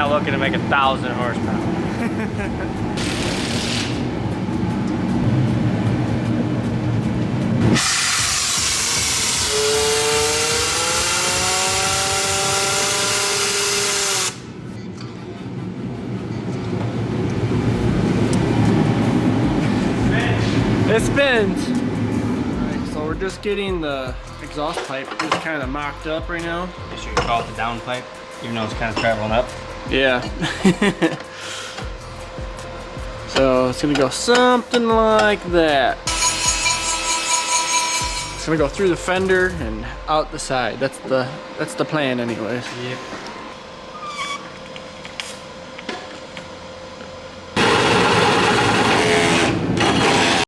not looking to make 1,000 horsepower. It spins. Alright, so we're just getting the exhaust pipe just kind of mocked up right now. I guess you could call it the downpipe, even though it's kind of traveling up. Yeah. So it's gonna go something like that. It's gonna go through the fender and out the side. That's the plan anyways. Yep.